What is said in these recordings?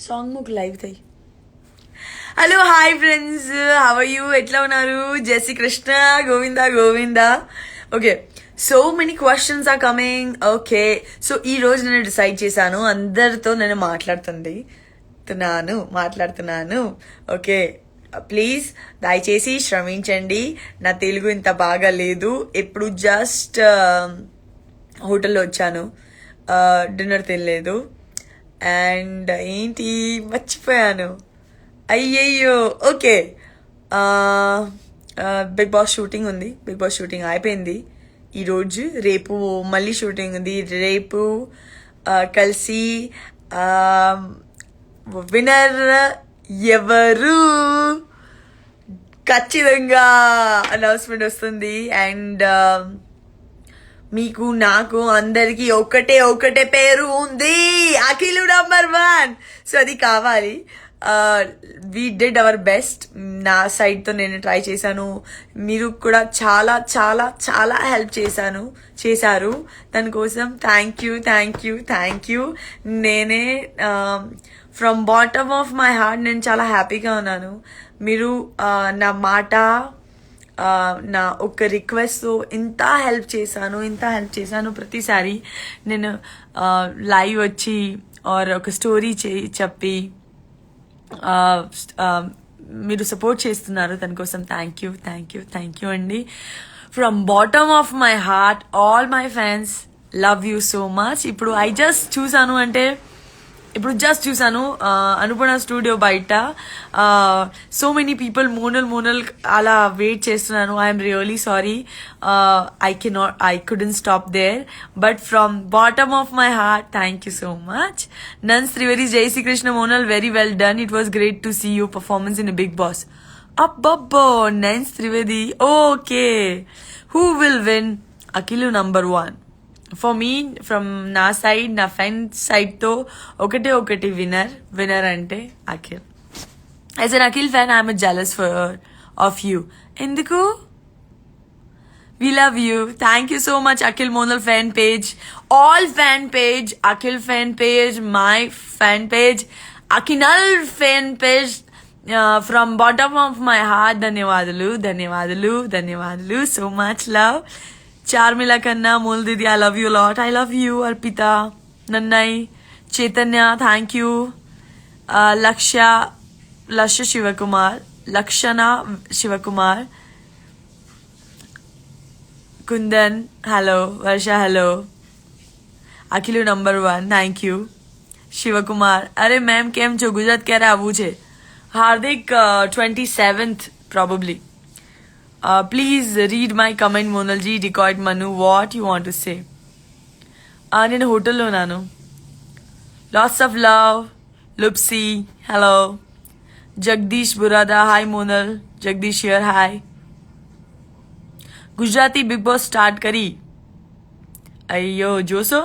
Song ముక్ live తై hello hi friends, how are you? ఎట్లా ఉన్నారు? Jai Shri Krishna, Govinda Govinda. Okay, so many questions are coming. Okay, so ఈ రోజు నేను డిసైడ్ చేశాను, అందరితో నేను మాట్లాడుతున్నాను. ఓకే, ప్లీజ్ దయచేసి శ్రమించండి. నా తెలుగు ఇంత బాగా లేదు. ఇప్పుడు జస్ట్ హోటల్లో వచ్చాను, డిన్నర్ తినలేదు. అండ్ ఏంటి మర్చిపోయాను, అయ్యయ్యో. ఓకే, బిగ్ బాస్ షూటింగ్ ఉంది. బిగ్ బాస్ షూటింగ్ అయిపోయింది ఈరోజు. రేపు మళ్ళీ షూటింగ్ ఉంది. రేపు కలిసి విన్నర్ ఎవరు ఖచ్చితంగా అనౌన్స్మెంట్ వస్తుంది. అండ్ మీకు నాకు అందరికి ఒకటే పేరు ఉంది, అఖిలు #1. సో అది కావాలి. We did our best. నా సైడ్తో నేను ట్రై చేశాను, మీరు కూడా చాలా చాలా చాలా హెల్ప్ చేశారు. దానికోసం థ్యాంక్ యూ. నేనే from bottom of my heart నేను చాలా హ్యాపీగా ఉన్నాను. మీరు నా మాట, నా ఒక రిక్వెస్ట్తో ఇంత హెల్ప్ చేశాను. ప్రతిసారి నేను లైవ్ వచ్చి ఆర్ ఒక స్టోరీ చెప్పి మీరు సపోర్ట్ చేస్తున్నారు. దానికోసం థ్యాంక్ యూ అండి. From bottom of my heart, all my fans, love you so much. ఇప్పుడు జస్ట్ చూసాను అనుపణ స్టూడియో బయట సో మెనీ పీపుల్ మోనల్ అలా వెయిట్ చేస్తున్నాను. I'm really sorry, I couldn't stop there. But from bottom of my heart thank you so much. నన్స్ త్రివేది, జై Shri Krishna Monal, very well done. It was great to see you performance in Bigg Boss. అబ్బబ్బో, nuns Trivedi. Okay, who will win? Akhil #1. For me, from నా side, నా friend సైడ్తో ఒకటి winner అంటే Akhil. As an Akhil fan I'm jealous of you. ఎందుకు? we love you. Thank you so much, Akhil Monal fan page, all fan page, Akhil fan page, my fan page, Akinal fan page. From bottom of my heart, ధన్యవాదాలు. So much love. Charmila కన్నా, మూల్ దీది, I love you lot. I love you. Arpita, నన్నయ్, Chaitanya, thank you. Lakshana Shivakumar, Kundan, hello. Varsha, hello. Akhil #1, thank you. Shivakumar, અરે ma'am કેમ છો? ગુજરાત ક્યારે આવવું છે? હાર્દિક 27th probably. Please read my comment, Monalji, record Manu, what you want to say. నేను హోటల్లో ఉన్నాను. Lots of love. Lupsi, hello. Jagdish Burada, hi Monal. Jagdish here, hi. Gujarati big boss start करी? अयो जोशो,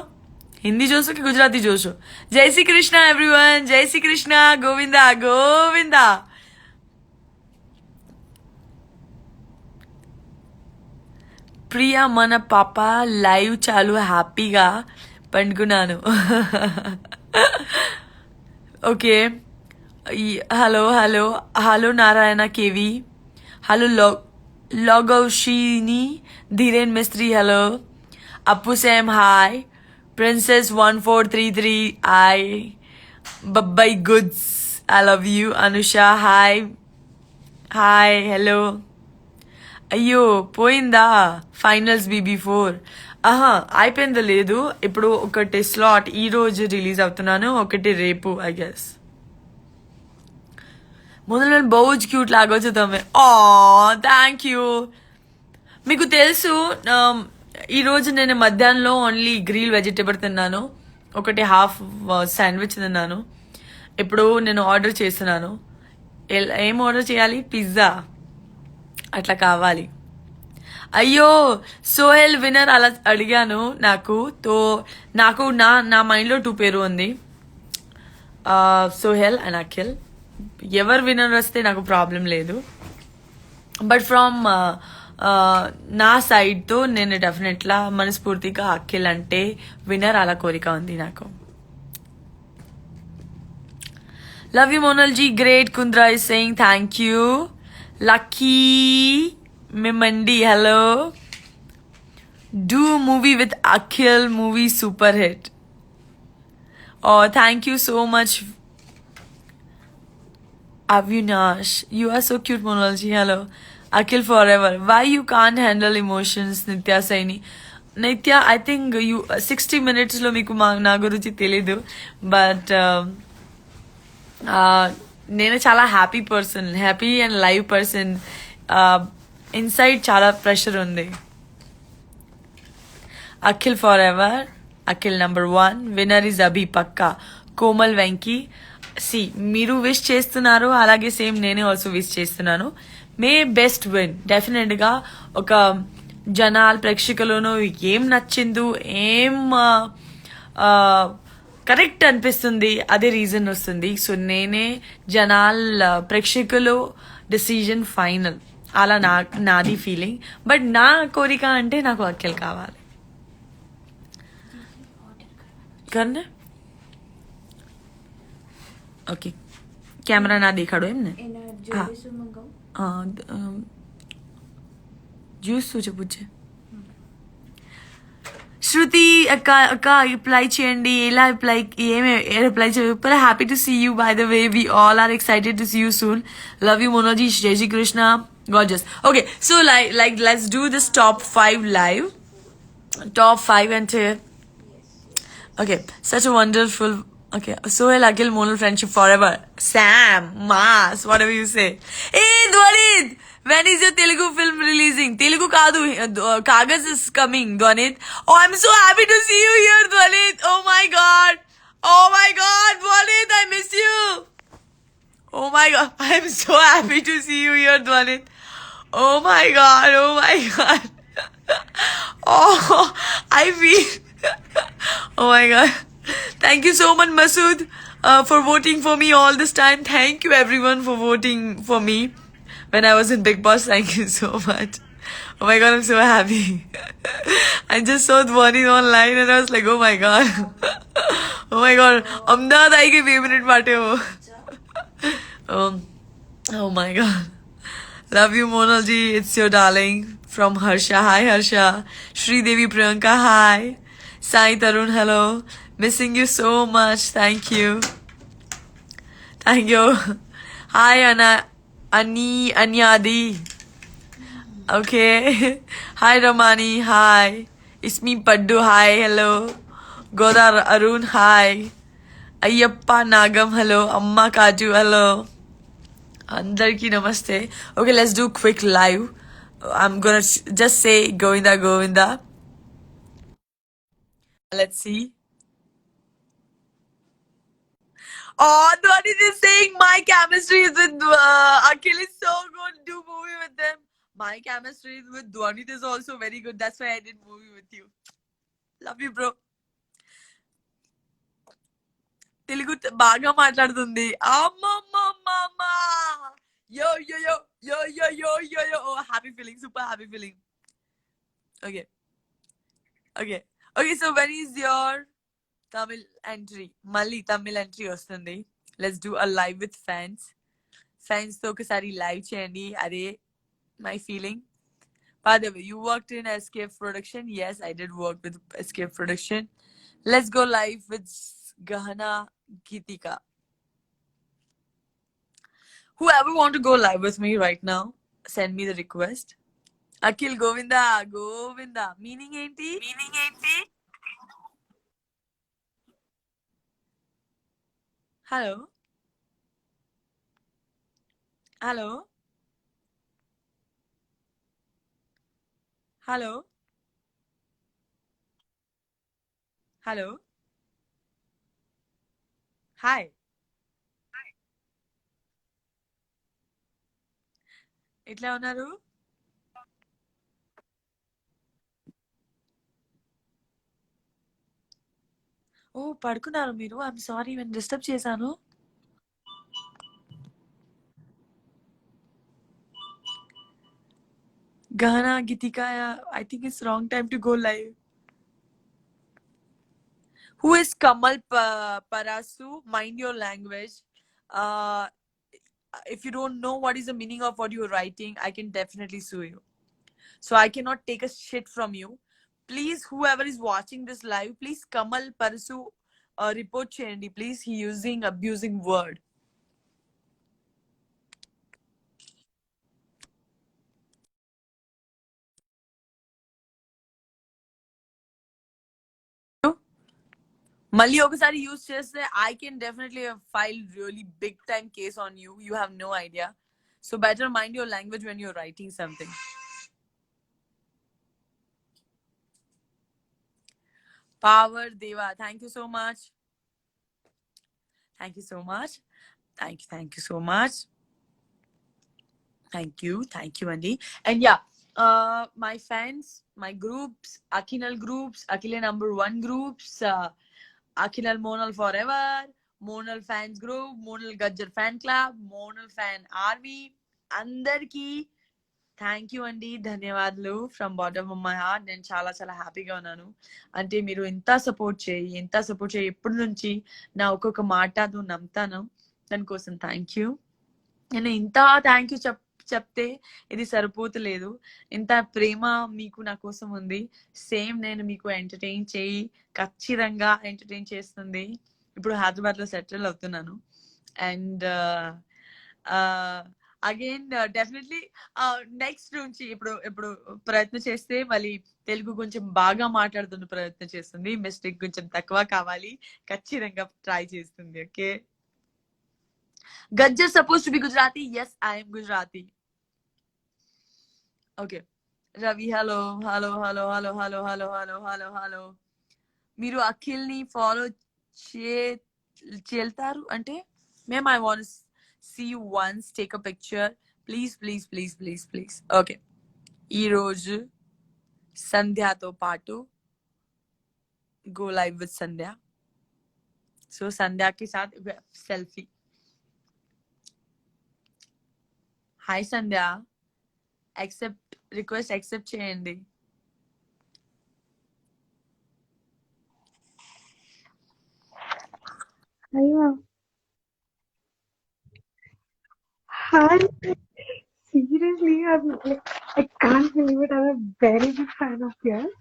हिंदी जोशो कि गुजराती जोशो? जय श्री कृष्णा एवरीवन, जय श्री कृष्णा, गोविंदा. ప్రియా, మన పాప లైవ్ చాలు హ్యాపీగా పండుకున్నాను. ఓకే, హలో నారాయణ కేవి, hello Logosini, Dhiren Mistry, hello. Appu Sam, hi. Princess 1433, hi. Babbai Goods, I love you. Anusha, hi, hello. అయ్యో పోయిందా ఫైనల్స్ BB4? అయిపోయింది. లేదు, ఇప్పుడు ఒకటి స్లాట్ ఈ రోజు రిలీజ్ అవుతున్నాను, ఒకటి రేపు ఐ గెస్. మొదలు బహు క్యూట్ లాగొచ్చు తమే. Thank you. మీకు తెలుసు, ఈరోజు నేను మధ్యాహ్నంలో ఓన్లీ గ్రిల్ వెజిటేబుల్ తిన్నాను, ఒకటి హాఫ్ శాండ్విచ్ తిన్నాను. ఇప్పుడు నేను ఆర్డర్ చేస్తున్నాను. ఏం ఆర్డర్ చేయాలి? పిజ్జా అట్లా కావాలి. అయ్యో సోహెల్ విన్నర్ అలా అడిగాను. నాకు నా మైండ్లో 2 పేరు ఉంది, సోహెల్ అండ్ అఖిల్. ఎవరు విన్నర్ వస్తే నాకు ప్రాబ్లం లేదు. బట్ ఫ్రమ్ నా సైడ్తో నేను డెఫినెట్లా మనస్ఫూర్తిగా అఖిల్ అంటే విన్నర్ అలా కోరిక ఉంది నాకు. Love you, Monal ji. Great. Kundra is saying thank you. Lucky Mimandi, hello. Do movie with Akhil, movie super hit. Oh, thank you so much, Avinash. You are so cute, Monal ji. Hello. Akhil forever. Why you can't handle emotions, Nitya Saini? Nitya, I think you 60 minutes lo meeku na guరించి తెలీదు but నేను చాలా happy and live person. Inside చాలా pressure ఉంది. Akhil forever, Akhil number 1, winner is Abhi పక్కా. Komal Venky, see మీరు wish చేస్తున్నారు, అలాగే same నేనే ఆల్సో విష్ చేస్తున్నాను. May best win. డెఫినెట్గా ఒక జనాలు ప్రేక్షకులను ఏం నచ్చిందో, ఏం కరెక్ట్ అనిపిస్తుంది, అదే రీజన్ వస్తుంది. సో నేనే జనాల ప్రేక్షకులు డిసిజన్ ఫైనల్, అలా నాది ఫీలింగ్. బట్ నా కోరిక అంటే నాకు అఖిల్ కావాలి. करना ओके कैमरा ना देखाड़ो एम ने జ్యూస్ చూచే శృతి అక్క అప్లై చేయండి. ఎలా అప్లై చేయాలి? Happy to see you by the way. We all are excited to see you soon. Love you మోనోజీ. జై Shri Krishna. Gorgeous. Okay, so like let's do this top 5 live. Top 5 and okay, such a wonderful. Okay, Sohail, Akhil, Monal friendship forever. Sam, Mas, whatever you say. Hey, Dwanit, when is your Telugu film releasing? Telugu kaadu, Kagaz is coming, Dwanit. Oh, I'm so happy to see you here, Dwanit. Oh my God, Dwanit, I miss you. Oh my God, I'm so happy to see you here, Dwanit. Oh my God. Oh, I feel. Oh my God. Thank you so much, Masood, for voting for me all this time. Thank you everyone for voting for me when I was in Big Boss. Thank you so much. Oh my God, I'm so happy. I just saw Dhwani online and I was like, oh my God. Oh my God. Amdad I ke favorite part hai wo. Oh my God. Love you, Monal ji. It's your darling from Harsha. Hi, Harsha. Shri Devi Priyanka. Hi. Sai Tarun, hello. Missing you so much. Thank you. Hi, Anyadi. Okay. Hi, Ramani. Hi. It's me, Paddu. Hi, hello. Godar Arun. Hi. Ayyappa Nagam. Hello. Amma Kaju. Hello. Andarki namaste. Okay, let's do quick live. I'm gonna just say Govinda, Govinda. Let's see. Oh, Dhwani is saying my chemistry is with Akhil is so good. Do movie with them. My chemistry is with Dhwani is also very good. That's why I did movie with you. Love you, bro. Telugu బాగా మాట్లాడుతుంది. అమ్మమ్మమ్మమ్మ. Yo. Oh, happy feeling. Super happy feeling. Okay. So when is your Tamil entry? Malli Tamil entry వస్తుంది. Let's do a live with fans. Fans తో ఒకసారి live చేయండి. అదే my feeling. By the way, you worked in Escape Production. Yes, I did work with Escape Production. Let's go live with Gahana Gitika. Whoever want to go live with me right now, send me the request. Akhil, Govinda. Meaning enti? Hello. Hello. Hi. ఎట్లా ఉన్నారు? ఓ పడుకున్నారు మీరు. I'm sorry నేను disturb చేశాను. Gahana Gitika, I think it's wrong time to go live. Who is Kamal Parasu? Mind your language. uh, if you don't know what is the meaning of what you're writing, I can definitely sue you. So I cannot take a shit from you. Please, whoever is watching this live, please Kamal Parasu report cheyandi. Please, he using abusing word. మళ్ళీ ఒకసారి use చేస్తే I can definitely file really big time case on you. You have no idea. So better mind your language when you're writing something. Power Deva, thank you so much. Thank you so much. Thank you so much. Thank you, Andy. And yeah, my fans, my groups, Akinal groups, Akile number 1 groups, Akinal Monal Forever, Monal Fans Group, Monal Gajjar Fan Club, Monal Fan Army, అందరికి thank you అండి, ధన్యవాదాలు from bottom of my heart. నేను చాలా చాలా హ్యాపీగా ఉన్నాను. అంటే మీరు ఎంత సపోర్ట్ చేయి ఎప్పటి నుంచి నా ఒక్కొక్క మాట నువ్వు నమ్ముతాను, దానికోసం థ్యాంక్ యూ. నేను ఇంత థ్యాంక్ యూ చెప్తే ఇది సరిపోతలేదు. ఇంత ప్రేమ మీకు నా కోసం ఉంది. సేమ్ నేను మీకు ఎంటర్టైన్ చేయి, ఖచ్చితంగా ఎంటర్టైన్ చేస్తుంది. ఇప్పుడు హైదరాబాద్ లో సెటిల్ అవుతున్నాను. అండ్ అగైన్ డెఫినెట్లీ నెక్స్ట్ నుంచి ఇప్పుడు ప్రయత్నం చేస్తే మళ్ళీ తెలుగు కొంచెం బాగా మాట్లాడుతున్న ప్రయత్నం చేస్తుంది. మిస్టేక్ కొంచెం తక్కువ కావాలి, ఖచ్చితంగా ట్రై చేస్తుంది. Okay. Gajjar supposed to be Gujarati. Yes, I am Gujarati. Okay. Ravi, hello. మీరు అఖిల్ ని ఫాలో చేల్తారు అంటే ma'am I want see you once, take a picture. Please. Okay. ఈ రోజు సంధ్యతో పాటు go live with Sandhya. So Sandhya के साथ selfie. Hi Sandhya, request accept చేయండి. Hi. Seriously, I can't believe it. I'm a very big fan of yours.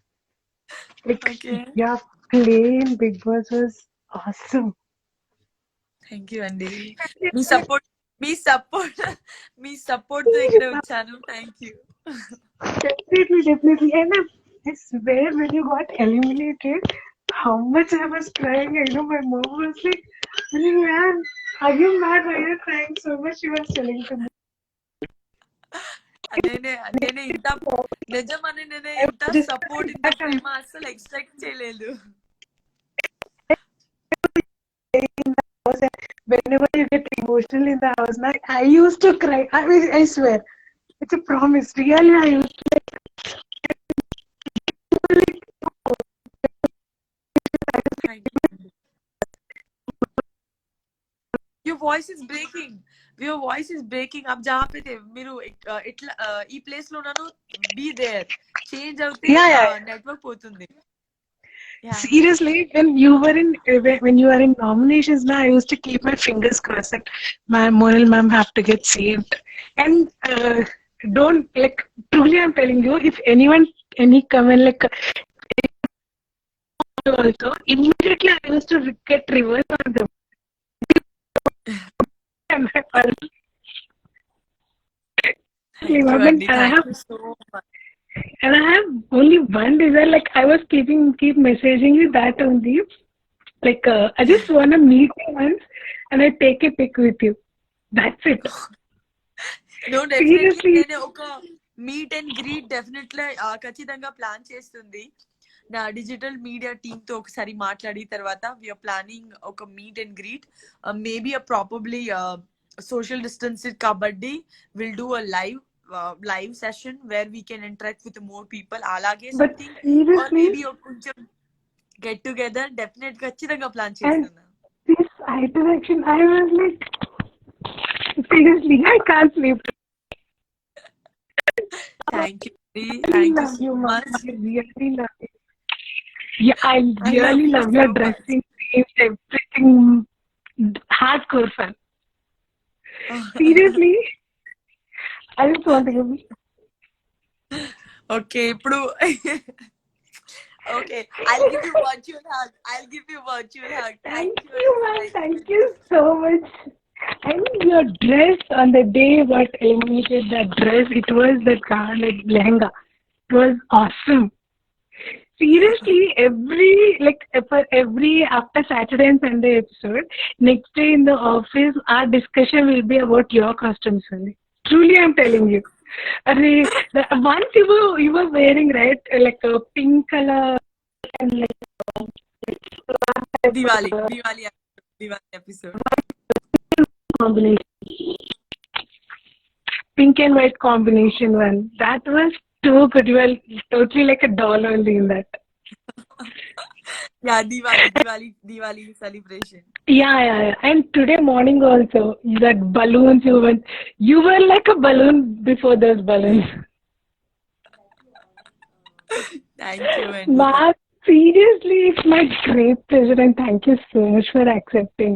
Okay. Your play in Big Boss was awesome. Thank you, Andy. Me support తో ఇక్కడ వచ్చాను. Thank you. Definitely. And I swear, when you got eliminated, how much I was crying. I know my mom was like, man, are you mad? Why are you crying so much? She was telling to me. నేనే ఇంత నిజమని నేనే ఇంత support ఇంత ప్రేమ అసలు expect చేయలేదు. Whenever you get emotional in the house, I used to cry. I swear, it's a promise. Really, I used to Your voice is breaking. अब जहाँ पे थे మీరు ఇట్లా ఈ ప్లేస్ లో ఉన్నాను, be there. చేంజ్ అవుతే నెట్వర్క్ పోతుంది. Seriously, when you are in nominations now, I used to keep my fingers crossed that Monal ma'am have to get saved. And don't, like, truly I'm telling you, if any comment like also, immediately I used to get reverse on them. And Thank you so much. And I have only one desire, like I was keep messaging you that only. Like I just want to meet you once and I take a pic with you. That's it. No, definitely నేను ఒక meet and greet definitely ఖచ్చితంగా plan చేస్తుంది. నా digital media team తో ఒకసారి మాట్లాడి తర్వాత we're planning ఒక meet and greet. Maybe probably social distance కాబట్టి will do a live session where we can interact with more people. అలాగే something or maybe కొంచెం get together definitely ఖచ్చితంగా ప్లాన్ చేస్తున్నా. This interaction, I was like, seriously, I can't sleep. Thank you so much. I really love you. Yeah, I really love your dressing, everything. Hardcore fan. Seriously, I just want to give you. Okay, ఇప్పుడు okay, I'll give you virtual hug. I'll give you virtual hug. Thank Thank you, you, Andy. man. Thank Thank you. you so much. And your dress on the day what eliminated that dress, it was that garnet lehenga. It was awesome. Seriously, for every after Saturday and Sunday episode, next day in the office, our discussion will be about your costumes only. Truly, I'm telling you. Arre, once you were wearing right like a pink color and like Diwali, Diwali episode. combination, pink and white combination one. That was too good. You were totally like a doll only in that. Yeah, Diwali celebration. Yeah. And today morning also, that balloons you were like a balloon before those balloons. Thank you, Andy. Ma, seriously, it's my great pleasure and thank you so much for accepting.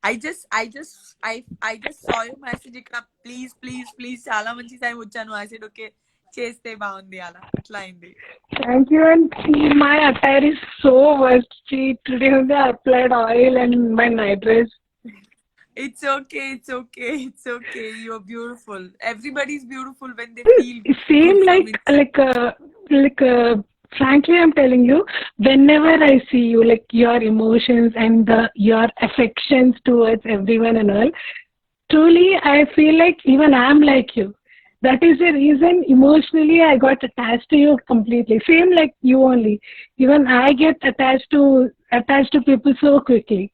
I just saw your message ఇక్కడ please చాలా మంచి time వచ్చాను. I said okay, చేస్తే బాగుంది అలా అట్లా అయింది. Thank you, and see, my attire is so worst. See, today only I applied oil and my night dress. It's okay. You're beautiful. Everybody's beautiful when they feel Same good from inside. frankly, I'm telling you, whenever I see you, like your emotions and your affections towards everyone and all, truly I feel like even I'm like you. That is the reason emotionally I got attached to you completely. Same like you only. Even I get attached to people so quickly.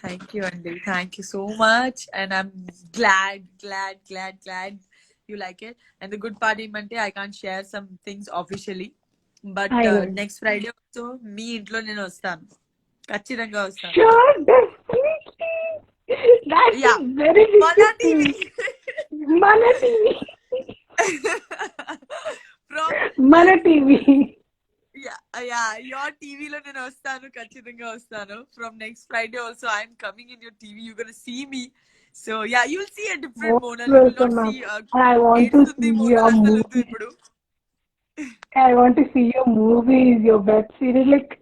Thank you, Andy. Thank you so much. And I'm glad you like it. And the good part is, I can't share some things officially. But I know. next Friday also, me intlo nenu vastanu. ఖచ్చితంగా వస్తాను. Sure, definitely. That's Yeah. a very big Mana thing. TV. Mana TV. From Mana TV. yeah, your TV లో నేను వస్తాను, ఖచ్చితంగా వస్తాను. From next Friday also I'm coming in your TV. You're going to see me. So yeah, you'll see a different Most Monal. You will not welcome, see ma'am. I want to ఏడుస్తుంది see Monal your అసలు వద్దు movies. ఇప్పుడు. I want to see your movies, your web series. Like,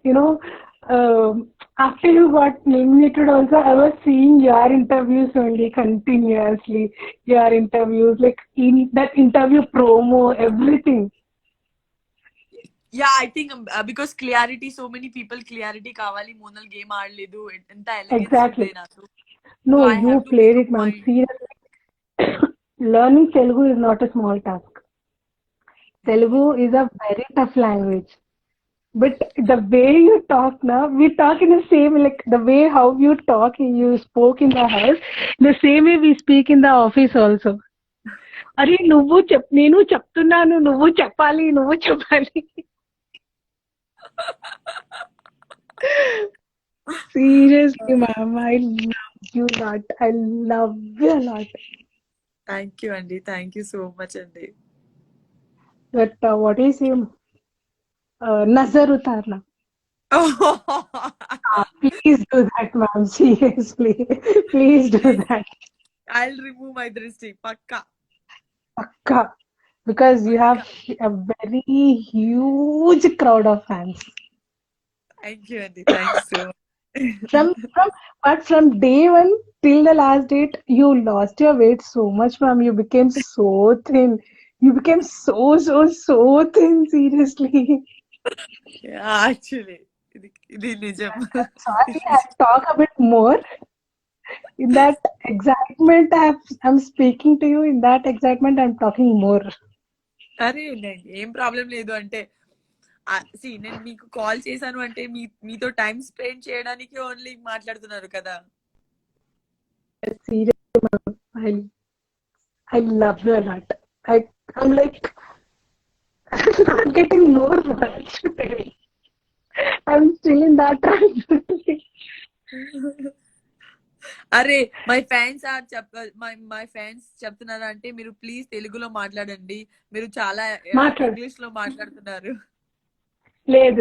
after you got nominated also, I was seeing your interviews only continuously. Your interviews, like in that interview promo, everything. Yeah, I think because clarity, so many people clarity కావాలి, Monal game ఆడలేదు, ఎంత elegance Exactly. ఉంది నాకు. No, So I you have to played make it, a ma'am. point. Seriously. Learning Telugu is not a small task. Telugu is a very tough language. But the way you talk now, we talk in the same, like the way how you talk, you spoke in the house, the same way we speak in the office also. అరే నేను చెప్తున్నాను, నువ్వు చెప్పాలి. Seriously, ma'am, I love you a lot. I love you a lot. Thank you, Andy. Thank you so much, Andy. But what is him? Nazar utarna. Please do that, ma'am. Seriously, please do that. I'll remove my drishti, pakka. Pakka. Because you have a very huge crowd of fans. Thank you, Andy. Thanks so much. But from day one till the last date, you lost your weight so much, ma'am. You became so thin. You became so thin. Seriously. Yeah, actually, ఇది నిజం. Sorry, I'll talk a bit more. In that excitement, I'm speaking to you. In that excitement, I'm talking more. అరే ఏం problem లేదు. అంటే నేను మీకు call చేశాను అంటే మీతో టైం స్పెండ్ చేయడానికి ఓన్లీ మాట్లాడుతున్నారు కదా. Seriously, ma'am, I love you a lot. I'm like not getting more words today. I'm still in that trance. అరే మై ఫ్యాన్స్ మై ఫ్యాన్స్ చెప్తున్నారు అంటే మీరు ప్లీజ్ తెలుగులో మాట్లాడండి, మీరు చాలా ఇంగ్లీష్ లో మాట్లాడుతున్నారు. లేదు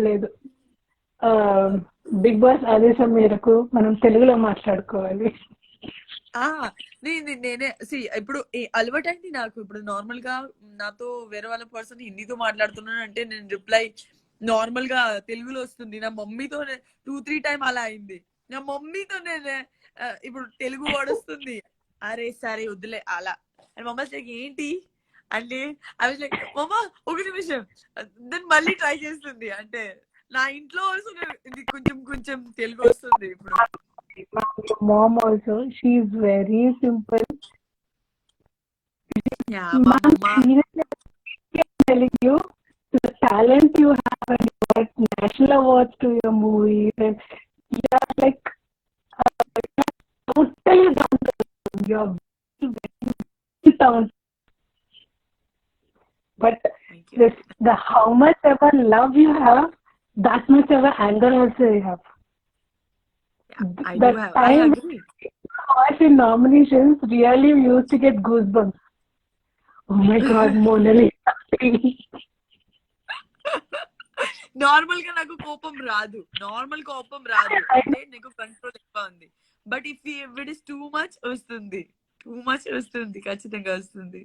బిగ్ బాస్ ఆదేశం మేరకు మనం తెలుగులో మాట్లాడుకోవాలి. ఆ నేనే ఇప్పుడు అలవాటైంది నాకు. ఇప్పుడు నార్మల్ గా నాతో వేరే వాళ్ళ పర్సన్ హిందీతో మాట్లాడుతున్నాను అంటే నేను రిప్లై నార్మల్ గా తెలుగులో వస్తుంది. నా మమ్మీతో 2-3 టైం అలా అయింది. నా మమ్మీతో నేను ఇప్పుడు తెలుగు వర్డ్ వస్తుంది. అరే సరే వద్దులే అలా. అండ్ మమ్మ లైక్ ఏంటి అంటే ఐ వాజ్ లైక్ మమ్మ ఒక నిమిషం, దెన్ మళ్ళీ ట్రై చేస్తుంది. అంటే నా ఇంట్లో ఇది కొంచెం కొంచెం తెలుగు వస్తుంది ఇప్పుడు. Your mom also, she's very simple. Yeah మా Ma'am, మమ్మ seriously, I'm telling you, the talent you have and you got national awards to your movies and you are like totally down to earth. You are very, very down. But Thank you. the how much ever love you have, that much ever anger also you have. Yeah, I The do have. I time agree. watch in nominations really used to get goosebumps. Oh my God, Monali. Normal గా నాకు కోపం రాదు. Normal కోపం రాదు అంటే నీకు control ఎక్కువ ఉంది. But if it is too much వస్తుంది. టూ మచ్ వస్తుంది, ఖచ్చితంగా వస్తుంది.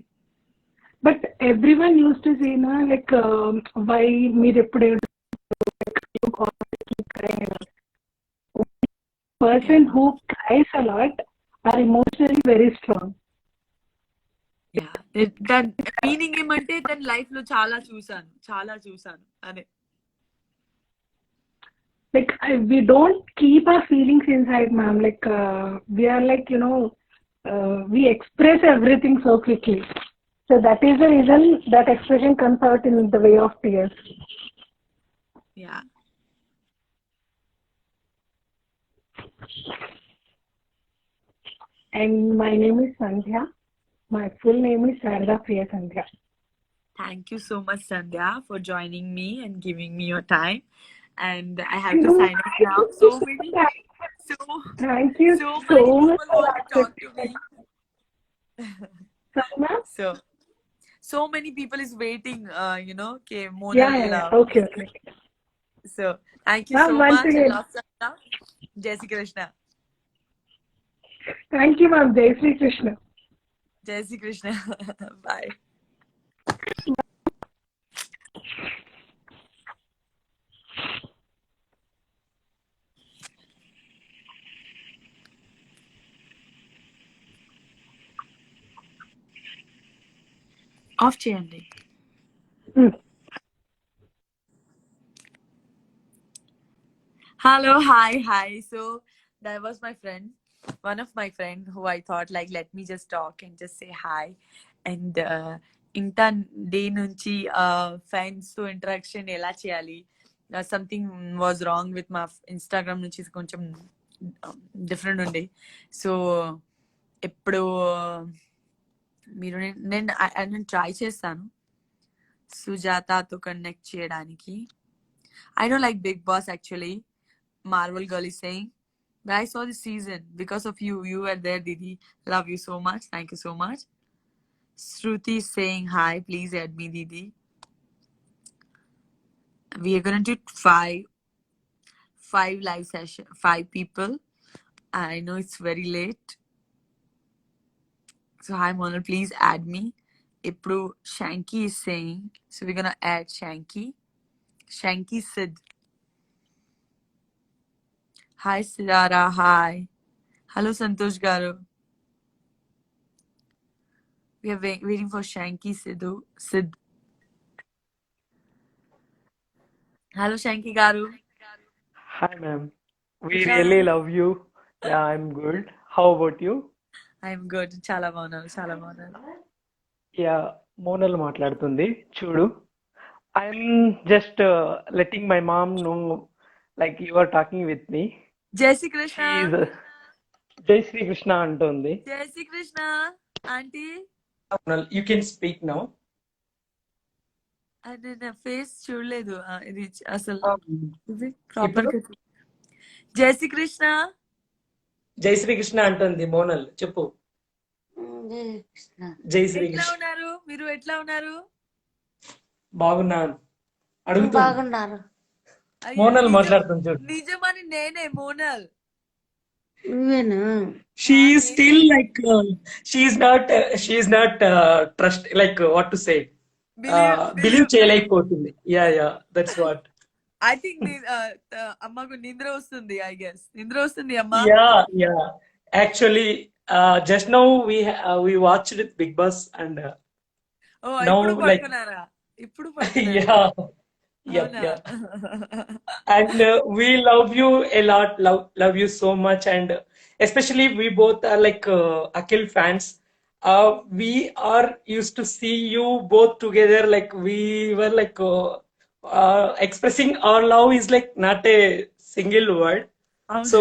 But everyone used to say, na, like, why me reputed you constantly crying. Person who cries a lot are emotionally very strong. Yeah దాని meaning ఏమంటే తన life లో చాలా చూసాను అదే. Like, we don't keep our feelings inside, ma'am. Like, we are like, we express everything so quickly. So that is the reason that expression comes out in the way of tears. Yeah And my name is Sandhya. My full name is Sarada Priya Sandhya. Thank you so much, Sandhya, for joining me and giving me your time. And I have to sign off now. Thank you so so many much people for want to talk to me. Sorry, ma'am? So many people is waiting, okay, Monal. Yeah. Okay. So thank you Ma'am, so once much. again. I love Sandhya. Jai Shri Krishna. Thank you, ma'am. Jai Shri Krishna. Jai Shri Krishna. Bye. Of చేయండి. Hello, hi. So that was my friend, one of my friend who I thought like let me just talk and just say hi. And ఇంత day నుంచి fans తో interaction ఎలా చేయాలి, something was wrong with మా Instagram నుంచి కొంచెం different ఉండే. So ఎప్పుడు మీరు నేను ట్రై చేస్తాను సుజాతతో కనెక్ట్ చేయడానికి. I don't like Big Boss actually. Marvel Girl is saying, but I saw this season because of you. You were there, Didi. Love you so much. Thank you so much. Shruti is saying hi. Please add me, Didi. We are gonna do five live session, 5 people. I know it's very late. So hi Monal, please add me. Ipru Shanky is saying, so we're gonna add Shanky. Shanky Sid. Hi Sidara, hi. Hello Santosh Garu. We are waiting for Shanky Sid. Hello Shanky Garu. Hi, ma'am. We really love you. Yeah, I'm good. How about you? I'm good. చాలా బాగున్నాను. Yeah, Monal మాట్లాడుతుంది. చూడు. I'm just letting my mom know like you are talking with me. జై Shri Krishna. She's Jai Shri Krishna అంటుంది. జై Shri Krishna aunty. Monal, you can speak now. అది నా face చూడలేదు. ఇది అసలు ఇది ఇప్పుడు? ప్రాపర్. జై శ్రీ కృష్ణ. జై శ్రీ కృష్ణ అంటుంది మోనల్. చెప్పు. జై శ్రీ ఎట్లా కృష్ణ. ఉన్నారు మీరు? ఎట్లా ఉన్నారు? బాగున్నాను. అడుగుతుంది. బాగున్నారు. అయ్యో మోనల్ నిజం, మాట్లాడుతుంది చూడు. నిజమని నేనే మోనల్. నువ్వేనా? She ఆ, is నేనే. still like she is not trust, like what to say, believe believe believe చేయలేకపోతుంది. Yeah, that's what. I think అమ్మకు నిద్ర వస్తుంది. ఐ గెస్ నిద్ర వస్తుంది అమ్మా. Yeah. Actually, just now we watched it Big Boss, and oh now ఇప్పుడు like పడుకున్నారా? ఇప్పుడు పడుకున్నారా? yeah, అవునా? yeah. And we love you a lot, love you so much, and especially we both are like Akhil fans. We are used to see you both together, like we were like expressing our love is like not a single word. అవునా? So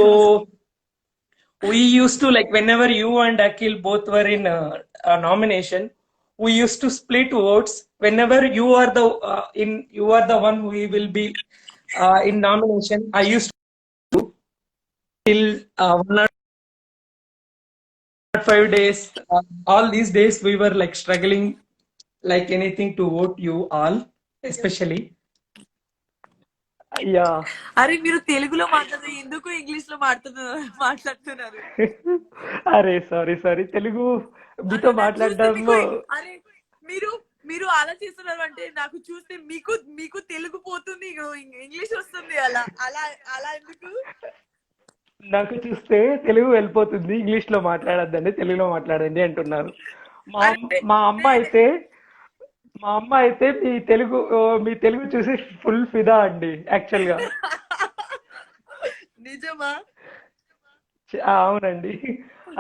we used to, like, whenever you and Akhil both were in a nomination, we used to split votes. Whenever you are the one who will be in nomination, I used to till 105 days. All these days we were like struggling like anything to vote you all, especially. Yeah. అరే మీరు తెలుగులో మాట్లాడారు, ఎందుకు English లో మాట్లాడుతున్నారు? అరే sorry, Telugu మీతో అరే నాకు చూస్తే మాట్లాడడం. మీకు, అరే మీరు మీరు అలా చేస్తున్నారు అంటే నాకు చూస్తే మీకు మీకు తెలుగు పోతుంది, ఇంగ్లీష్ వస్తుంది. అలా అలా అలా ఎందుకు? నాకు చూస్తే తెలుగు వెళ్ళిపోతుంది, ఇంగ్లీష్ లో మాట్లాడొద్దండి, తెలుగులో మాట్లాడండి అంటున్నారు. మా అరే మా అమ్మ అయితే మీ తెలుగు చూసి ఫుల్ ఫిదా అండి, యాక్చువల్ గా. నిజమా? అవునండి.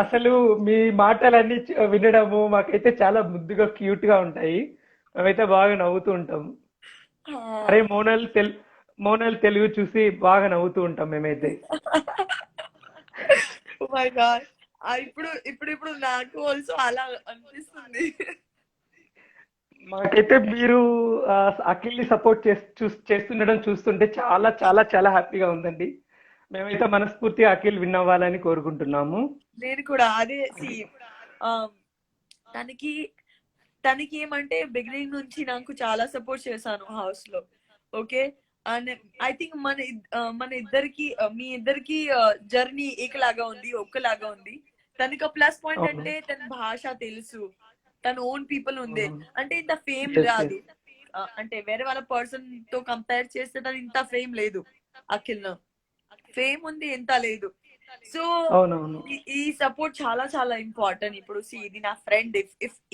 అసలు మీ మాటలన్నీ వినడము మాకైతే చాలా ముద్దుగా క్యూట్ గా ఉంటాయి. మేమైతే బాగా నవ్వుతూ ఉంటాం. అరే మోనల్ తెలుగు చూసి బాగా నవ్వుతూ ఉంటాం మేమైతే. ఓ మై గాడ్, ఇప్పుడు ఇప్పుడు ఇప్పుడు నాకు ఆల్సో అలా అనిపిస్తుంది. మాకైతే మీరు అఖిల్ ని సపోర్ట్ చేస్తుండడం చూస్తుంటే చాలా చాలా చాలా హ్యాపీగా ఉందండి. మేమైతే మనస్ఫూర్తిగా అఖిల్ విన్ అవ్వాలని కోరుకుంటున్నాము. నేను కూడా అదే తనకి తనకి ఏమంటే బిగినింగ్ నుంచి నాకు చాలా సపోర్ట్ చేశాను హౌస్ లో. ఓకే, అండ్ ఐ థింక్ మన ఇద్దరికి మీ ఇద్దరికి జర్నీ ఏకలాగా ఉంది, ఒక్కలాగా ఉంది. తనకి ప్లస్ పాయింట్ అవును. అంటే తన భాష తెలుసు, తన ఓన్ పీపుల్ ఉంది. అవును. అంటే ఇంత ఫేమ్ Yes, రాదు. అంటే వేరే వాళ్ళ పర్సన్ తో కంపేర్ చేస్తే తను ఇంత ఫేమ్ లేదు. అఖిల్ ఫేమ్ ఉంది, ఎంత లేదు. సో అవునవును. ఈ సపోర్ట్ చాలా చాలా ఇంపార్టెంట్. ఇప్పుడు ఇది నా ఫ్రెండ్.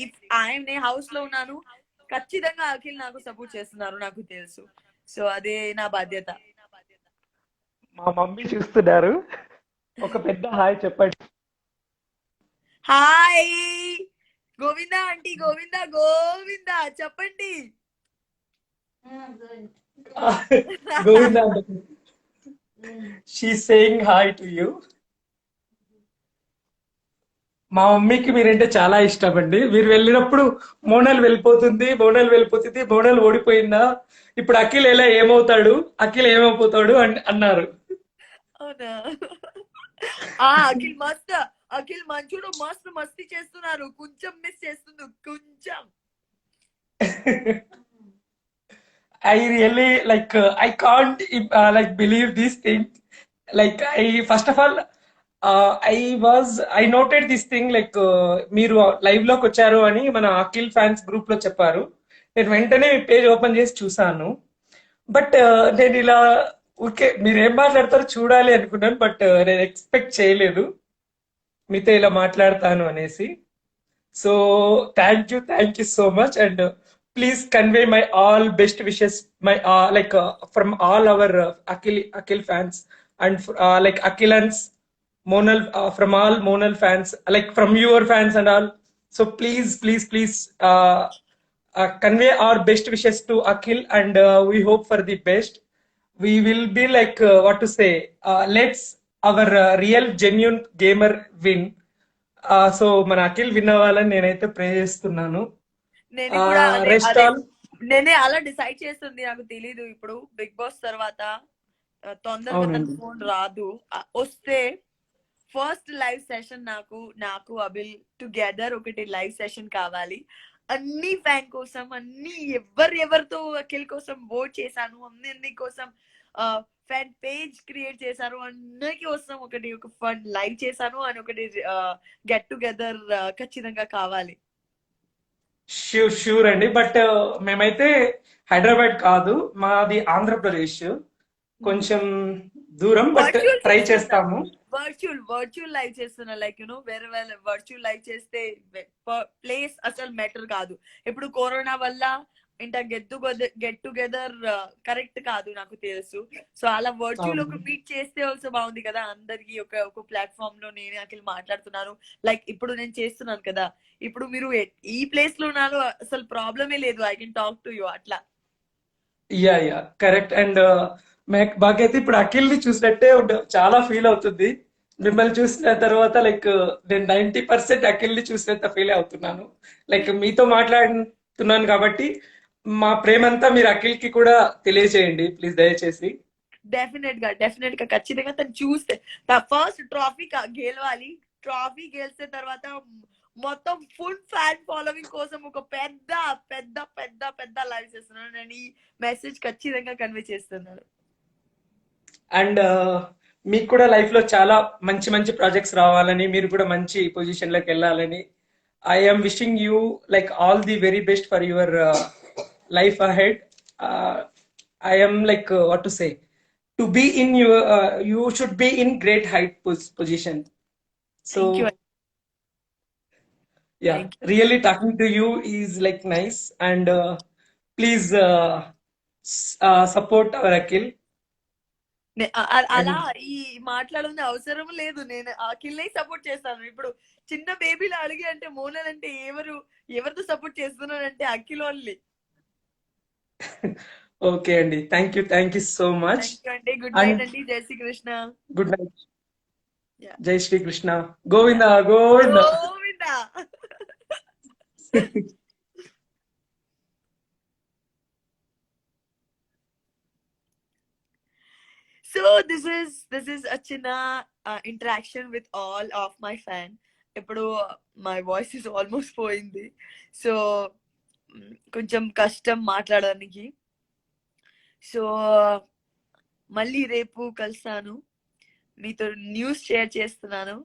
ఇఫ్ ఆయన హౌస్ లో ఉన్నాను, ఖచ్చితంగా అఖిల్ నాకు సపోర్ట్ చేస్తున్నారు, నాకు తెలుసు. సో అదే నా బాధ్యత. మా మమ్మీ చూస్తున్నారు, ఒక పెద్ద హాయ్ చెప్పండి. హాయ్ గోవిందా ఆంటీ, గోవిందా గోవిందా చెప్పండి. Govinda, she saying hi to you. మా మమ్మీకి మీరంటే చాలా ఇష్టం అండి. మీరు వెళ్ళినప్పుడు మోనల్ వెళ్ళిపోతుంది, మోనల్ ఓడిపోయిందా, ఇప్పుడు అఖిల్ అఖిల్ ఏమైపోతాడు అన్నారు. అవునా? అఖిల్ మంచుడు మస్తీ చేస్తున్నారు. కొంచెం మిస్ చేస్తుంది, కొంచెం. I really I can't believe these things. First of all, I noted this thing, మీరు లైవ్ లోకి వచ్చారు అని మన అఖిల్ ఫ్యాన్స్ గ్రూప్ లో చెప్పారు. నేను వెంటనే పేజ్ ఓపెన్ చేసి చూసాను. బట్ నేను ఇలా ఓకే మీరు ఏం మాట్లాడతారో చూడాలి అనుకున్నాను. బట్ నేను ఎక్స్పెక్ట్ చేయలేదు మీతో ఇలా మాట్లాడతాను అనేసి. So thank you so much, and please convey my all best wishes, my from all our Akhil fans, and Akhilans, Monal, from all Monal fans, like from your fans and all. So please convey our best wishes to Akhil, and we hope for the best. We will be what to say, let's our real genuine gamer win. So మన Akhil win అవ్వాలని నేనైతే ప్రే చేస్తున్నాను. నేను కూడా rest all నేనే అలా decide చేస్తుంది. నాకు తెలీదు, ఇప్పుడు బిగ్ బాస్ తర్వాత తొందరగా తన ఫోన్ రాదు. వస్తే ఫస్ట్ లైవ్ సెషన్ నాకు అబిల్ టుగెదర్ ఒకటి లైవ్ సెషన్ కావాలి. అన్ని ఫ్యాన్ కోసం, అన్ని ఎవరితో అఖిల్ కోసం ఓట్ చేశాను, అన్ని కోసం ఫ్యాన్ పేజ్ క్రియేట్ చేశాను, అందరికి వస్తాం, ఒకటి ఒక ఫన్ లైవ్ చేశాను అని ఒకటి గెట్ టుగెదర్ ఖచ్చితంగా కావాలి. షూర్ అండి. బట్ మేమైతే హైదరాబాద్ కాదు, మాది ఆంధ్రప్రదేశ్, కొంచెం దూరం, బట్ వర్చువల్ ట్రై చేస్తున్నా, చేస్తాము. వర్చువల్ లైవ్ చేస్తున్నా, లైక్ వేరే వాళ్ళ వర్చువల్ లైవ్ చేస్తే ప్లేస్ అసలు మ్యాటర్ కాదు. ఇప్పుడు కరోనా వల్ల ఇంత గెట్ టుగెదర్ కరెక్ట్ కాదు నాకు తెలుసు. సో అలా వర్చువల్ ఒక మీట్ చేస్తే ఆల్సో బాగుంది కదా, అందరికి ఒక ప్లాట్ఫామ్ లో నేను అఖిల్ మాట్లాడుతున్నాను, లైక్ ఇప్పుడు నేను చేస్తున్నాను కదా, ఇప్పుడు మీరు ఈ ప్లేస్ లో ఉన్నారు, అసలు ప్రాబ్లమే లేదు, I can talk to you అట్లా. Yeah correct. అండ్ మాకైతే ఇప్పుడు అఖిల్ ని చూసినట్టే చాలా ఫీల్ అవుతుంది. మిమ్మల్ని చూసిన తర్వాత లైక్ నేను 90% అఖిల్ ని చూసినంత ఫీల్ అవుతున్నాను. లైక్ మీతో మాట్లాడుతున్నాను కాబట్టి మా ప్రేమంతా మీరు అఖిల్ కి కూడా తెలియజేయండి ప్లీజ్, దయచేసి. డెఫినెట్ గా ఖచ్చితంగా తను చూస్తే ఫస్ట్ ట్రాఫీ గెలవాలి, ట్రాఫీ గెలిచిన తర్వాత మొత్తం ఫుల్ ఫ్యాన్ ఫాలోవింగ్ కోసం ఒక పెద్ద పెద్ద పెద్ద పెద్ద లైవ్ చేస్తున్నాను, నేను ఈ మెసేజ్ ఖచ్చితంగా కన్వే చేస్తున్నాను. అండ్ మీకు కూడా లైఫ్ లో చాలా మంచి మంచి ప్రాజెక్ట్స్ రావాలని, మీరు కూడా మంచి పొజిషన్ లోకి వెళ్ళాలని I am wishing you like all the very best for your life ahead. I am like what to say, to be in your you should be in great height position. So thank you. yeah, thank you. really talking to you is like nice. And please support our Akhil. అలా And ఈ మాట్లాడాల్సిన అవసరం లేదు, నేను అఖిల్ ని support చేస్తాను. ఇప్పుడు చిన్న బేబీలు అడిగి అంటే మోనల్ అంటే ఎవరితో సపోర్ట్ చేస్తున్నానంటే అఖిల్ ఓన్లీ. ఓకే అండి, thank you so much. Thank you అండి, గుడ్ అండ్ నైట్ అండి, జై శ్రీకృష్ణ. Good night. Yeah. జై Shri Krishna. Govinda Govinda. Govinda. So this is a china interaction with all of my fan. ఇప్పుడు my voice is almost పోయింది, సో కొంచెం కష్టం మాట్లాడడానికి. సో మళ్ళీ రేపు కలుస్తాను, మీతో న్యూస్ షేర్ చేస్తున్నాను.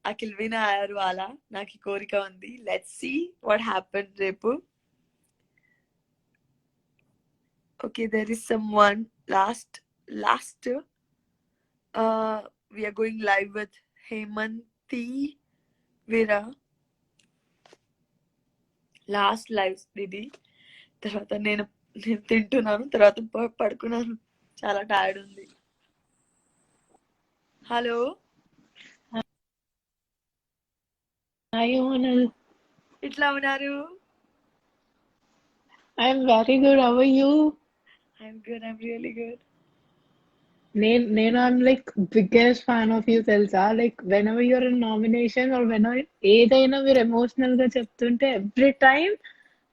అఖిల్ విన్ అయ్యారు, అలా నాకు కోరిక ఉంది. లెట్స్ సీ వాట్ హ్యాపెన్ రేపు. Okay, there is someone last we are going live with Hemanti Vera. Last live ఇది. తర్వాత నేను తింటున్నాను, తర్వాత పడుకున్నాను, చాలా టైర్డ్ ఉంది. హలో. Hi, Monal. ఇట్లా ఉన్నారు? I'm very good. How are you? I'm good, I'm really good. I'm like biggest fan of you, Telsa. Like whenever you're in nomination or whenever ఏదైనా మీరు ఎమోషనల్ గా చెప్తుంటే every time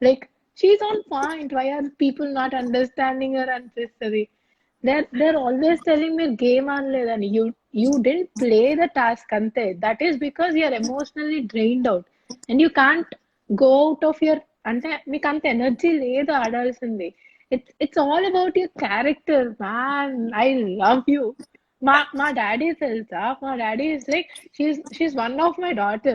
like she's on point. Why are people not understanding her అనిపిస్తుంది. They're always telling me game ఆడలేదని. You didn't play the task అంతే. That is because you're emotionally drained out and you can't go out of your అంటే మీకు అంత energy లేదు ఆడాల్సింది. It's all about your character, man. I love you. మా daddy తెలుసా, మా daddy is like she's one of my daughter.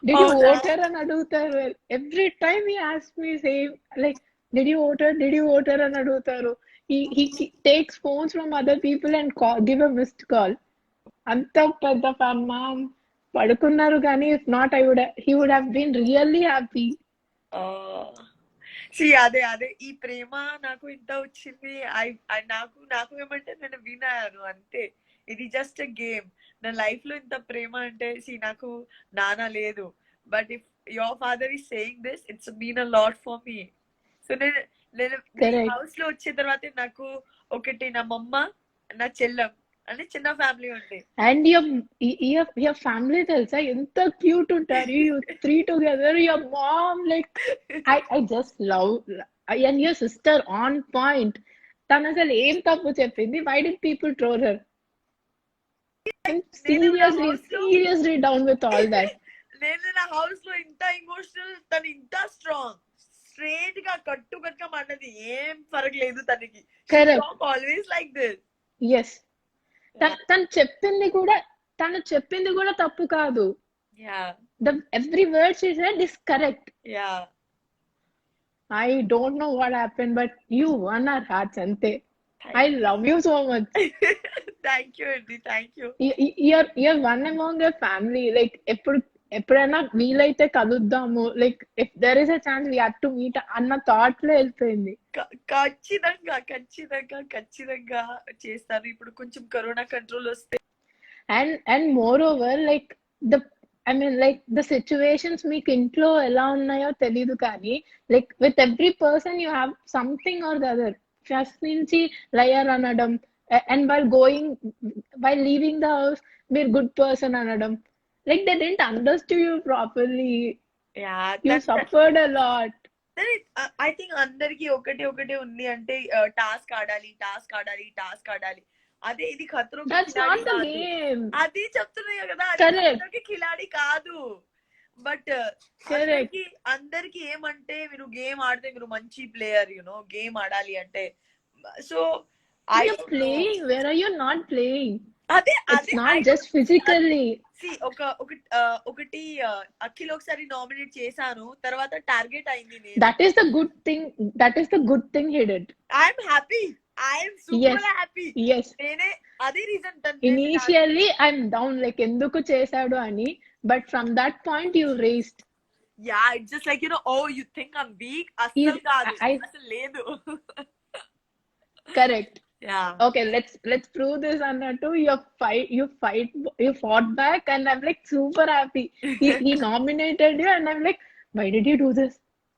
Did you vote her అని అడుగుతారు. Every time he asks me same like did you vote her అని అడుగుతారు. He takes phones from other people and give a missed call. అంత పెద్ద fan ma'am. పడుకున్నారు కానీ if not he would have been really happy. అదే ఈ ప్రేమ నాకు ఇంత వచ్చింది. నాకు ఏమంటే నేను వినాను అంతే. ఇది జస్ట్ గేమ్. నా లైఫ్ లో ఇంత ప్రేమ అంటే నాకు నాన్న లేదు, but if your father is saying this it's been a lot for me. So నేను హౌస్ లో వచ్చిన తర్వాత నాకు ఒకటి నా మమ్మ, నా చెల్లం అంటే చిన్న ఫ్యామిలీ ఉంది. And your family తెలుసా ఎంత క్యూట్ ఉంటారు. You three together, your mom like I just love. And your sister on point. తను అసలు ఏం తప్పు చెప్పింది. Why did people troll her? I'm seriously down with all that. నేను నా హౌస్ లో ఇంత ఇమోషనల్, తను ఇంత స్ట్రాంగ్, స్ట్రేట్ గా కట్టుగా మాట్లాడి ఏం ఫరక్ లేదు తనకి. Always like this. ఎస్ తను చెప్పింది కూడా తప్పు కాదు. Yeah, every word she said is correct. yeah. I don't know what happened, but you won our hearts, Ante. I love you so much. Thank you, Andy. Thank you. You're one among your family. Like, ఎప్పుడైనా వీలైతే కలుద్దాము. Like if there is a chance we have to meet అన్న thought లో వెళ్ళిపోయింది. ఖచ్చితంగా ఖచ్చితంగా చేస్తాను. ఇప్పుడు కొంచెం కరోనా కంట్రోల్ వస్తే. And moreover like the situations మీకు ఇంట్లో ఎలా ఉన్నాయో తెలీదు కానీ like with every person you have something or the other. First నుంచి లయర్ అనడం and while leaving the house మీరు గుడ్ పర్సన్ అనడం. Like they didn't understand you properly. You suffered a lot. I think అందరికి ఒకటే ఉంది అంటే task ఆడాలి. అదే ఇది ఖతరో అది చెప్తున్నాయి కదా, ఖిలాడి కాదు. బట్ అందరికి ఏమంటే మీరు గేమ్ ఆడితే మీరు మంచి ప్లేయర్, గేమ్ ఆడాలి అంటే. So playing where are you not playing. అదే నాట్ జస్ట్ ఫిజికల్లీ. ఒకటి అఖిల్ ఒకసారి నామినేట్ చేశాను, తర్వాత టార్గెట్ అయింది. That is the good thing he did. I'm happy. I am super happy. Yes. అదే reason. Initially I'm down like ఎందుకు చేశాడు అని, but from that point you raised. Yeah, it's just like oh you think I'm weak. అసలు కాదు, అసలు లేదు. Correct. Yeah. Okay, let's prove this అన్నట్టు you fought back and I'm like super happy. He nominated you and I'm like, why did you do this?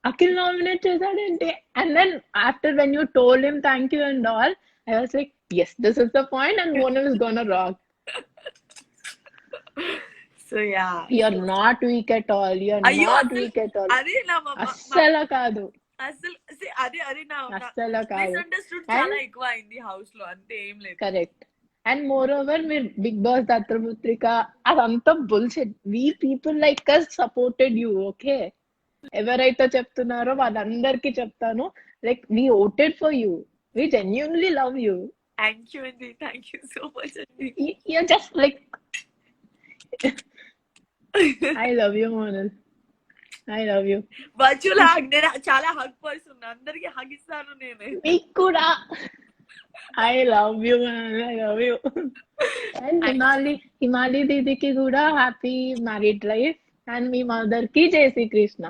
Akhil nominate chesadante. And then after when you told him thank you and all, I was like, yes, this is the point and Monal is gonna rock. So yeah, you're not weak at all. Weak at all. Ade na mama asala kaadu. Ade na asala kaadu. Misunderstood చాలా ఎక్కువ అయింది house లో, అంతే ఏం లేదు. Correct. And moreover మీరు big boss దత్తపుత్రిక అదంతా bullshit. We people like us supported you, okay? ఎవరైతే చెప్తున్నారో వాళ్ళందరికీ చెప్తాను, like we voted for you. We genuinely love you. Thank you, Andy. Thank you so much, Andy. You're just like I love you, Monal. I love you. Virtual hug. నేను చాలా hug person, అందరికి hug ఇస్తాను నేను. మీకు కూడా I love you, man. I love you. And హిమాలి దీదికి కూడా happy married life. And me mother కి జై శ్రీకృష్ణ.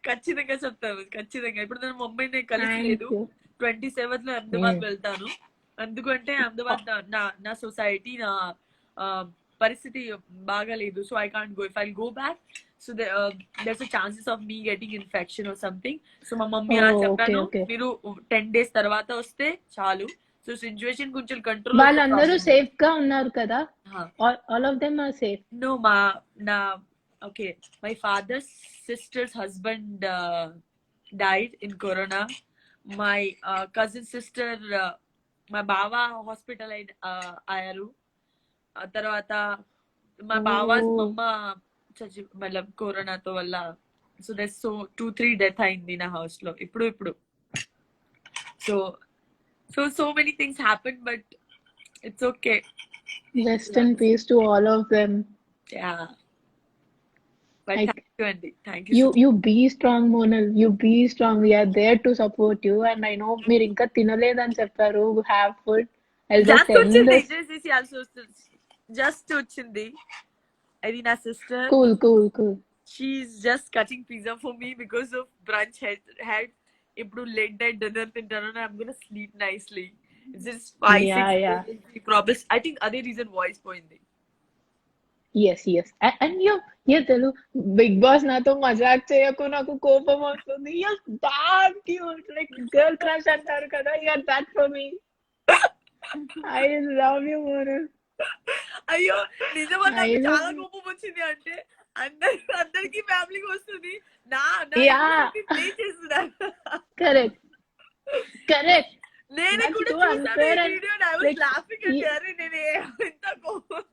ఖచ్చితంగా చెప్తాను, ఖచ్చితంగా. ఇప్పుడు నేను ముంబై కలిసి 27th లో అహ్మదాబాద్ వెళ్తాను. ఎందుకంటే అహ్మదాబాద్ నా సొసైటీ నా పరిస్థితి బాగాలేదు. So I can't go. If I go back, so there's a chances of me getting infection or something. So మా మమ్మీ అలా చెప్పాను, మీరు 10 days తర్వాత వస్తే చాలు. సో సిచ్యువేషన్ కొంచెం కంట్రోల్. వాళ్ళందరూ సేఫ్ గా ఉన్నారు కదా? All of them are safe? No, okay, my father's sister's husband died in corona. My cousin sister, my baba hospital ayaru. Tarvata my baba's mamma chachi matlab corona to valla. So there's 2-3 death ayindi na house lo ippudu. So many things happened, but it's okay. Rest in peace to all of them. Yeah. But thank you, Andy. Thank you. You be strong, Monal. You be strong. We are there to support you. And I know మీరు ఇంకా తినలేదని చెప్పారు. Have food. Just వచ్చింది. Just వచ్చింది. అది నా sister. Cool. She's just cutting pizza for me because of brunch had. ఇప్పుడు late night dinner తింటాను. I'm gonna sleep nicely. It's just 5-6 problems. I think అదే reason voice పోయింది. yes and you telu big boss nato mazak cheyaku naku kopam vastundi. You're that cute, like girl crush antaru kada. You're that for me. I love you, Monal. అయ్యో నిజమా, నాకు చాలా కోపం వచ్చింది. అంటే అందరికి ఫ్యామిలీకి వస్తుంది, నా ప్లే చేస్తున్నారు. కరెక్ట్ నేను కూడా చూసాను video. I was laughing at her. నేను ఎంత కోపం.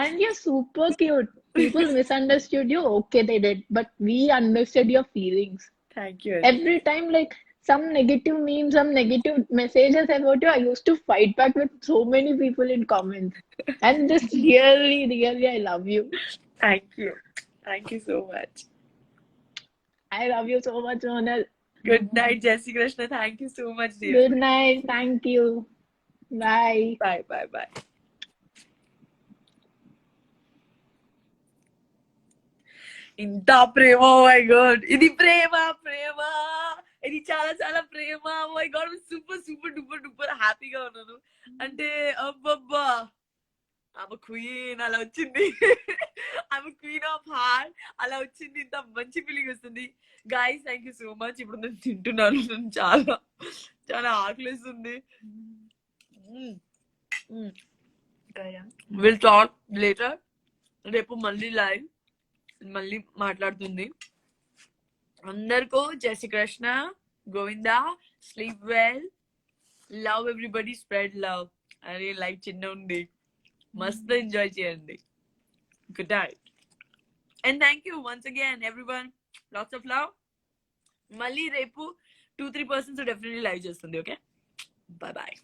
and you're super cute. People misunderstood you. Okay, they did, but we understood your feelings. Thank you. Every time, like some negative memes, some negative messages about you, I used to fight back with so many people in comments. And this really, really, I love you. Thank you. Thank you so much. I love you so much, Monal. Good night, Jesse Krishna. Thank you so much, dear. Good night. Thank you. Bye. Bye, bye, bye. ఇంత ప్రేమ, oh my God, ఇది ప్రేమ ప్రేమ, ఇది చాలా చాలా ప్రేమ. Oh my god, super super duper duper హ్యాపీగా ఉన్నాను. అంటే అబ్బబ్బా, ఆమె క్వీన్ అలా వచ్చింది. ఆమె క్వీన్ ఆఫ్ హార్ట్ అలా వచ్చింది. ఇంత మంచి ఫీలింగ్ వస్తుంది. Guys, thank you so much. ఇప్పుడు నేను తింటున్నాను. నేను చాలా చాలా ఆకలిస్తుంది. Will talk later. రేపు మళ్ళీ లైవ్, మళ్ళీ మాట్లాడుతుంది. అందరికీ జై Shri Krishna, Govinda, sleep well, love everybody, spread love. అరే లైవ్ చిన్న ఉంది, మస్తు ఎంజాయ్ చేయండి. Good night and thank you once again everyone. Lots of love. మళ్ళీ రేపు 2-3 పర్సన్స్ డెఫినెట్లీ లైవ్ చేస్తుంది. Okay, bye bye.